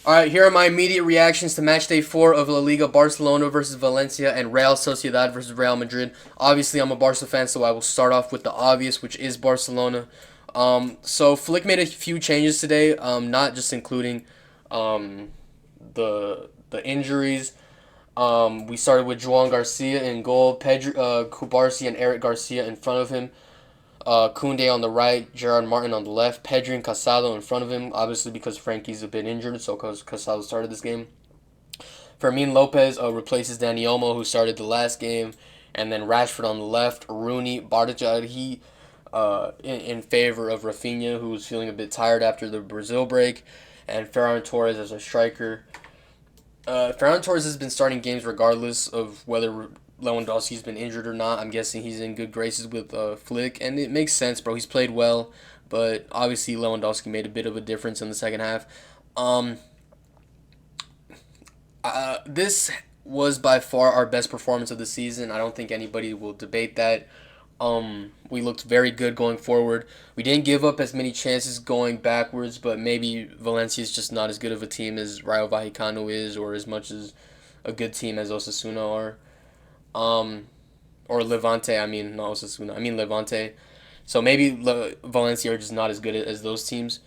All right, here are my immediate reactions to match day 4 of La Liga: Barcelona versus Valencia and Real Sociedad versus Real Madrid. Obviously, I'm a Barca fan, so I will start off with the obvious, which is Barcelona. So Flick made a few changes today, not just including um, the injuries. We started with Joan Garcia in goal, Kubarsi and Eric Garcia in front of him. Koundé on the right, Gerard Martin on the left, Pedri and Casado in front of him, obviously because Frankie's a bit injured, so Casado started this game. Fermin Lopez replaces Dani Olmo, who started the last game, and then Rashford on the left, Rooney, Bardghji in favor of Rafinha, who was feeling a bit tired after the Brazil break, and Ferran Torres as a striker. Ferran Torres has been starting games regardless of whether Lewandowski's been injured or not. I'm guessing he's in good graces with Flick, and it makes sense, bro. He's played well, but obviously Lewandowski made a bit of a difference in the second half. Um, this was by far our best performance of the season. I don't think anybody will debate that. We looked very good going forward. We didn't give up as many chances going backwards, but maybe Valencia is just not as good of a team as Rayo Vallecano is, or as much as a good team as Osasuna are. Um, or Levante. I mean, not Osasuna. I mean Levante. So maybe Valencia are just not as good as those teams.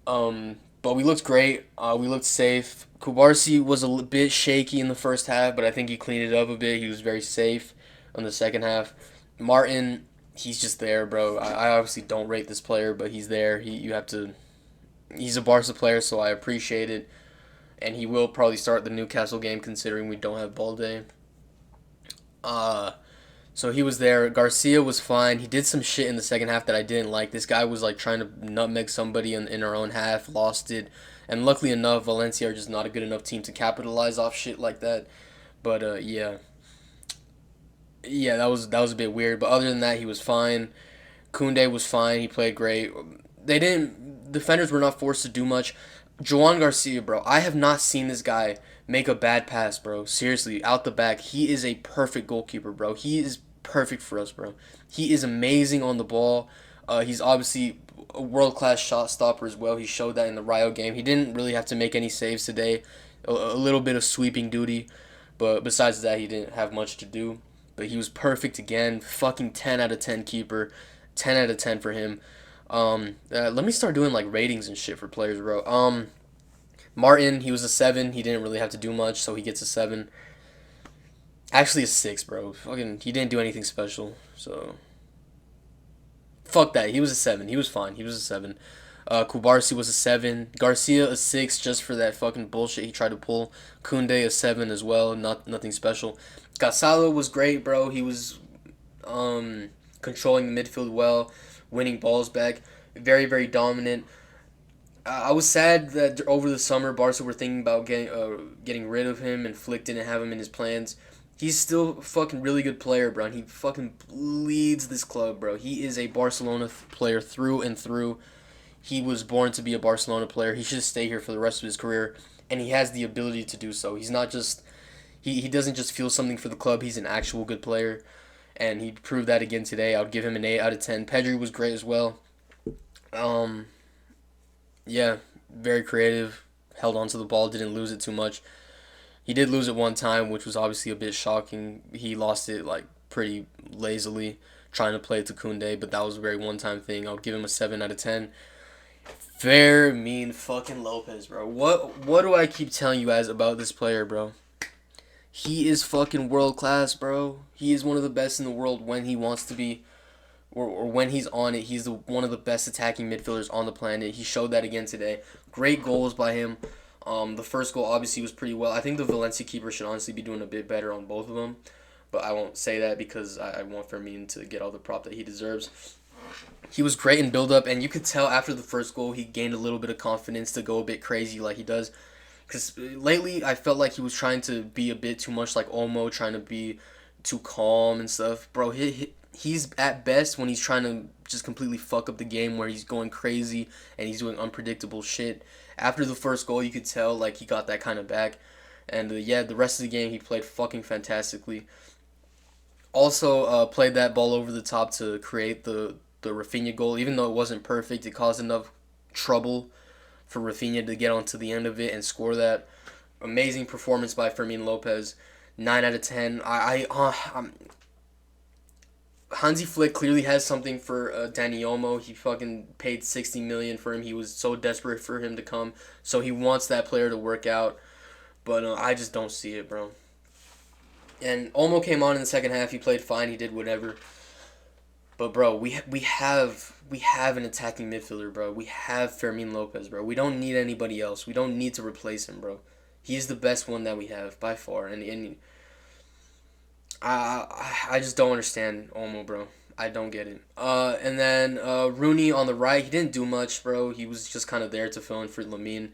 But we looked great. We looked safe. Kubarsi was a bit shaky in the first half, but I think he cleaned it up a bit. He was very safe in the second half. Martin, he's just there, bro. I obviously don't rate this player, but he's there. You have to. He's a Barca player, so I appreciate it. And he will probably start the Newcastle game, considering we don't have Balde. Uh, so he was there. Garcia was fine. He did some shit in the second half that I didn't like. This guy was like trying to nutmeg somebody in our own half, lost it. And luckily enough, Valencia are just not a good enough team to capitalize off shit like that. But yeah, that was a bit weird. But other than that, he was fine. Koundé was fine. He played great. They didn't. Defenders were not forced to do much. Joan Garcia, bro. I have not seen this guy make a bad pass, bro. Seriously, out the back, he is a perfect goalkeeper, bro. He is perfect for us, bro. He is amazing on the ball. He's obviously a world class shot stopper as well. He showed that in the Rio game. He didn't really have to make any saves today. A little bit of sweeping duty, but besides that, he didn't have much to do. But he was perfect again. Fucking 10 out of 10 keeper. 10 out of 10 for him. Let me start doing like ratings and shit for players, bro. Martin, he was a 7. He didn't really have to do much, so he gets a 7. Actually, a 6, bro. Fucking, he didn't do anything special, so fuck that. He was a 7. He was fine. He was a 7. Kubarsi was a 7. Garcia a 6 just for that fucking bullshit he tried to pull. Koundé a 7 as well. Nothing special. Casado was great, bro. He was controlling the midfield well, winning balls back. Very, very dominant. I was sad that over the summer Barca were thinking about getting rid of him, and Flick didn't have him in his plans. He's still a fucking really good player, bro. And he fucking leads this club, bro. He is a Barcelona player through and through. He was born to be a Barcelona player. He should stay here for the rest of his career, and he has the ability to do so. He's not just he doesn't just feel something for the club. He's an actual good player, and he proved that again today. I would give him an 8 out of 10. Pedri was great as well. Um, yeah, very creative. Held onto the ball, didn't lose it too much. He did lose it one time, which was obviously a bit shocking. He lost it like pretty lazily, trying to play it to Koundé, but that was a very one-time thing. I'll give him a 7 out of 10. Fair mean fucking Lopez, bro. What do I keep telling you guys about this player, bro? He is fucking world class, bro. He is one of the best in the world when he wants to be, or when he's on it. He's one of the best attacking midfielders on the planet. He showed that again today. Great goals by him. The first goal obviously was pretty well. I think the Valencia keeper should honestly be doing a bit better on both of them, but I won't say that because I want Fermin to get all the prop that he deserves. He was great in build up, and you could tell after the first goal he gained a little bit of confidence to go a bit crazy like he does. Because lately I felt like he was trying to be a bit too much like Olmo, trying to be too calm and stuff. Bro, he's at best when he's trying to just completely fuck up the game, where he's going crazy and he's doing unpredictable shit. After the first goal, you could tell like he got that kind of back. And yeah, the rest of the game he played fucking fantastically. Also, played that ball over the top to create the Rafinha goal. Even though it wasn't perfect, it caused enough trouble for Rafinha to get onto the end of it and score that. Amazing performance by Fermin Lopez. 9 out of 10. Hansi Flick clearly has something for Danny Olmo. He fucking paid 60 million for him. He was so desperate for him to come, so he wants that player to work out. But I just don't see it, bro. And Olmo came on in the second half. He played fine. He did whatever. But bro, we have an attacking midfielder, bro. We have Fermin Lopez, bro. We don't need anybody else. We don't need to replace him, bro. He's the best one that we have by far, and I just don't understand Olmo, bro. I don't get it. And then Rooney on the right, he didn't do much, bro. He was just kind of there to fill in for Lamine,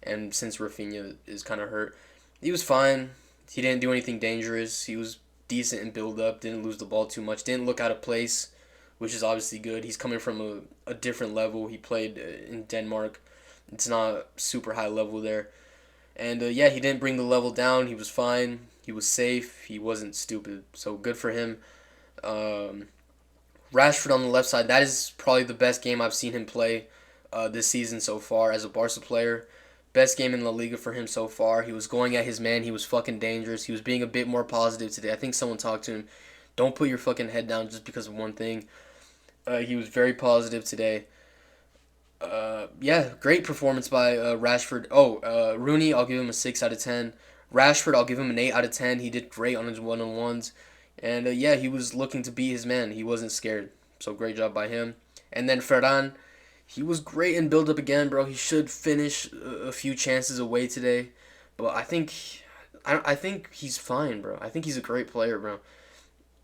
and since Rafinha is kind of hurt, he was fine. He didn't do anything dangerous. He was decent in build up. Didn't lose the ball too much. Didn't look out of place, which is obviously good. He's coming from a different level. He played in Denmark. It's not super high level there. And yeah, he didn't bring the level down. He was fine. He was safe. He wasn't stupid. So good for him. Um, Rashford on the left side. That is probably the best game I've seen him play this season so far as a Barca player. Best game in La Liga for him so far. He was going at his man. He was fucking dangerous. He was being a bit more positive today. I think someone talked to him. Don't put your fucking head down just because of one thing. He was very positive today. Yeah, great performance by Rashford. Rooney, I'll give him a 6 out of 10. Rashford, I'll give him an 8 out of 10. He did great on his one-on-ones, and yeah, he was looking to be his man. He wasn't scared, so great job by him. And then Ferran, he was great in build-up again, bro. He should finish a few chances away today, but I think he's fine, bro. I think he's a great player, bro.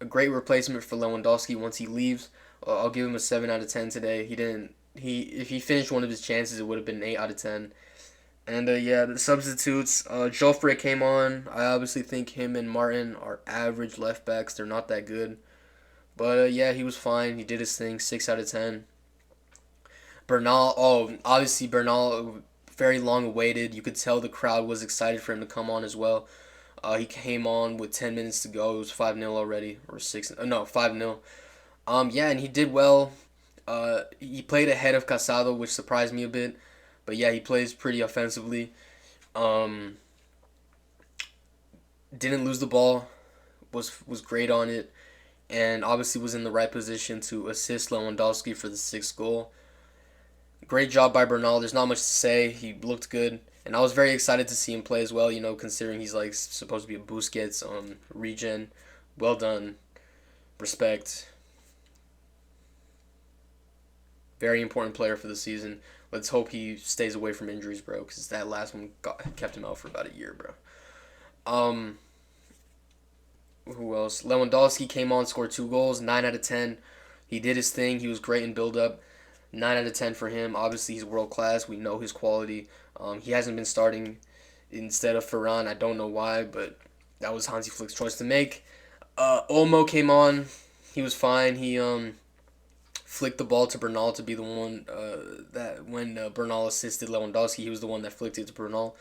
A great replacement for Lewandowski once he leaves. I'll give him a 7 out of 10 today. He didn't. If he finished one of his chances, it would have been an 8 out of 10. And yeah, the substitutes. Joffre came on. I obviously think him and Martin are average left backs. They're not that good. But yeah, he was fine. He did his thing. 6 out of 10. Bernal. Oh, obviously Bernal. Very long awaited. You could tell the crowd was excited for him to come on as well. He came on with 10 minutes to go. It was 5-0 already, or six. No, 5-0. Yeah, and he did well. He played ahead of Casado, which surprised me a bit. But yeah, he plays pretty offensively. Um, didn't lose the ball. Was great on it, and obviously was in the right position to assist Lewandowski for the sixth goal. Great job by Bernal. There's not much to say. He looked good, and I was very excited to see him play as well. You know, considering he's like supposed to be a Busquets regen. Well done. Respect. Very important player for the season. Let's hope he stays away from injuries, bro, because that last one kept him out for about a year, bro. Um, who else? Lewandowski came on, scored 2 goals, 9 out of 10. He did his thing. He was great in build up. 9 out of 10 for him. Obviously, he's world class. We know his quality. He hasn't been starting instead of Ferran. I don't know why, but that was Hansi Flick's choice to make. Olmo came on. He was fine. He flicked the ball to Bernal to be the one that when Bernal assisted Lewandowski, he was the one that flicked it to Bernal.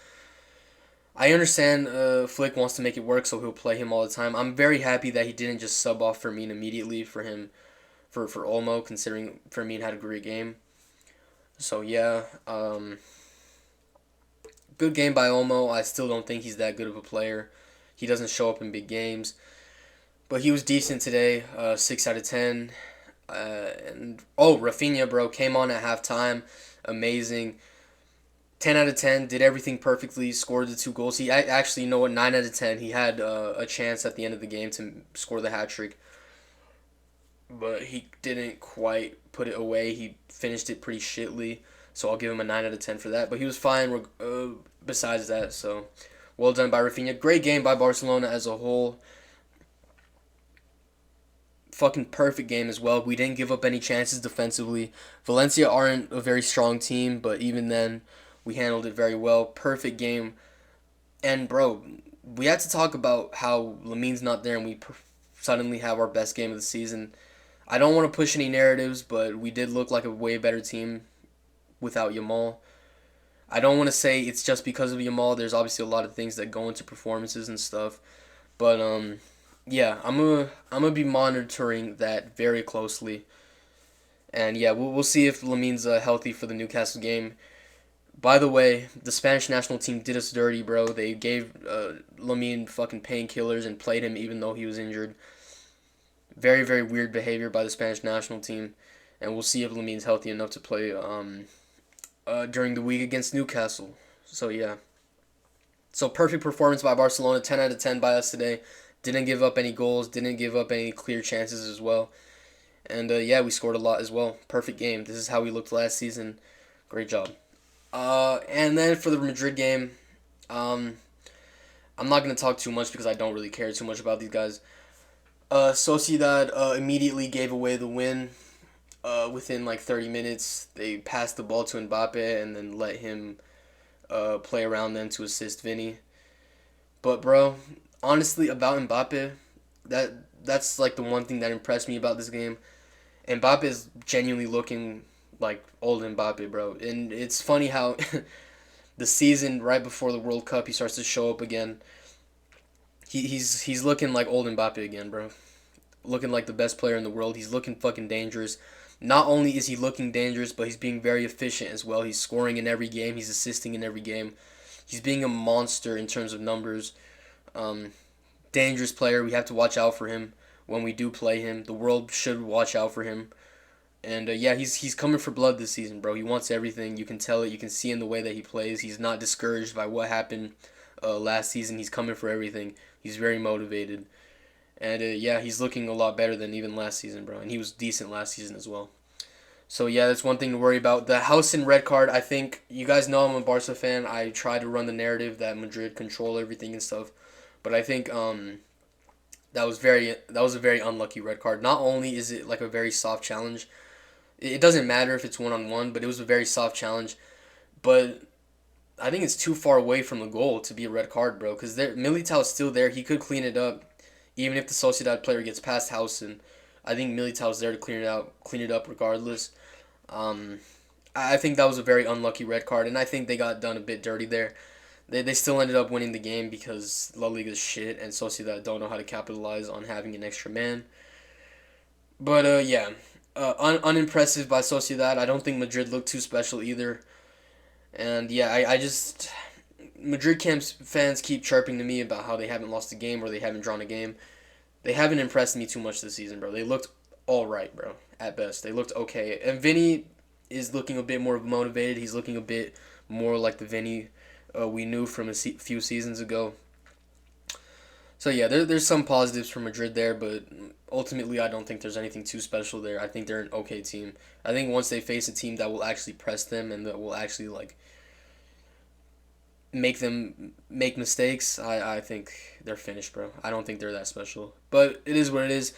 I understand Flick wants to make it work, so he'll play him all the time. I'm very happy that he didn't just sub off Fermin immediately for him, for Olmo, considering Fermin had a great game. So yeah, good game by Olmo. I still don't think he's that good of a player. He doesn't show up in big games, but he was decent today. 6 out of 10. And Rafinha, bro, came on at halftime. Amazing. 10 out of 10. Did everything perfectly. Scored the 2 goals. He actually, you know what? 9 out of 10. He had a chance at the end of the game to score the hat trick, but he didn't quite put it away. He finished it pretty shitly. So I'll give him a 9 out of 10 for that. But he was fine besides that. So well done by Rafinha. Great game by Barcelona as a whole. Fucking perfect game as well. We didn't give up any chances defensively. Valencia aren't a very strong team, but even then, we handled it very well. Perfect game. And bro, we had to talk about how Lamine's not there, and we suddenly have our best game of the season. I don't want to push any narratives, but we did look like a way better team without Yamal. I don't want to say it's just because of Yamal. There's obviously a lot of things that go into performances and stuff, but yeah, I'm gonna be monitoring that very closely, and yeah, we'll see if Lamine's healthy for the Newcastle game. By the way, the Spanish national team did us dirty, bro. They gave Lamine fucking painkillers and played him even though he was injured. Very, very weird behavior by the Spanish national team. And we'll see if Lamine's healthy enough to play during the week against Newcastle. So, yeah. So, perfect performance by Barcelona. 10 out of 10 by us today. Didn't give up any goals. Didn't give up any clear chances as well. And, yeah, we scored a lot as well. Perfect game. This is how we looked last season. Great job. And then for the Madrid game, um, I'm not going to talk too much because I don't really care too much about these guys. Sociedad immediately gave away the win within like 30 minutes. They passed the ball to Mbappe and then let him play around them to assist Vinny. But bro, honestly, about Mbappe, that that's like the one thing that impressed me about this game. Mbappe is genuinely looking like old Mbappe, bro. And it's funny how the season right before the World Cup he starts to show up again. He's looking like old Mbappe again, bro. Looking like the best player in the world. He's looking fucking dangerous. Not only is he looking dangerous, but he's being very efficient as well. He's scoring in every game. He's assisting in every game. He's being a monster in terms of numbers. Um, Dangerous player. We have to watch out for him when we do play him. The world should watch out for him. And yeah, he's coming for blood this season, bro. He wants everything. You can tell it. You can see in the way that he plays. He's not discouraged by what happened last season. He's coming for everything. He's very motivated. And yeah, he's looking a lot better than even last season, bro. And he was decent last season as well. So yeah, that's one thing to worry about. The house and red card, I think you guys know I'm a Barca fan. I try to run the narrative that Madrid control everything and stuff. But I think that was a very unlucky red card. Not only is it like a very soft challenge, it doesn't matter if it's 1-on-1, but it was a very soft challenge. But I think it's too far away from the goal to be a red card, bro. Because Militao is still there. He could clean it up, even if the Sociedad player gets past Housen. I think Militao's there to clean it up regardless. Um, I think that was a very unlucky red card, and I think they got done a bit dirty there. They still ended up winning the game because La Liga's shit and Sociedad don't know how to capitalize on having an extra man. But yeah, unimpressive by Sociedad. I don't think Madrid looked too special either. And yeah, I just Madrid camps fans keep chirping to me about how they haven't lost a game or they haven't drawn a game. They haven't impressed me too much this season, bro. They looked all right, bro. At best, they looked okay. And Vinny is looking a bit more motivated. He's looking a bit more like the Vinny we knew from few seasons ago. So yeah, there's some positives for Madrid there, but ultimately I don't think there's anything too special there. I think they're an okay team. I think once they face a team that will actually press them and that will actually like make them make mistakes, I think they're finished, bro. I don't think they're that special. But it is what it is.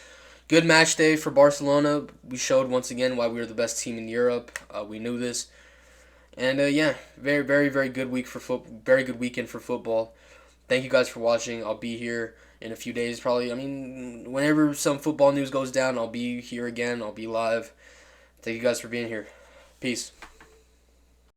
Good match day for Barcelona. We showed once again why we were the best team in Europe. We knew this. And yeah, very, very, very good week for very good weekend for football. Thank you guys for watching. I'll be here in a few days, probably. I mean, whenever some football news goes down, I'll be here again. I'll be live. Thank you guys for being here. Peace.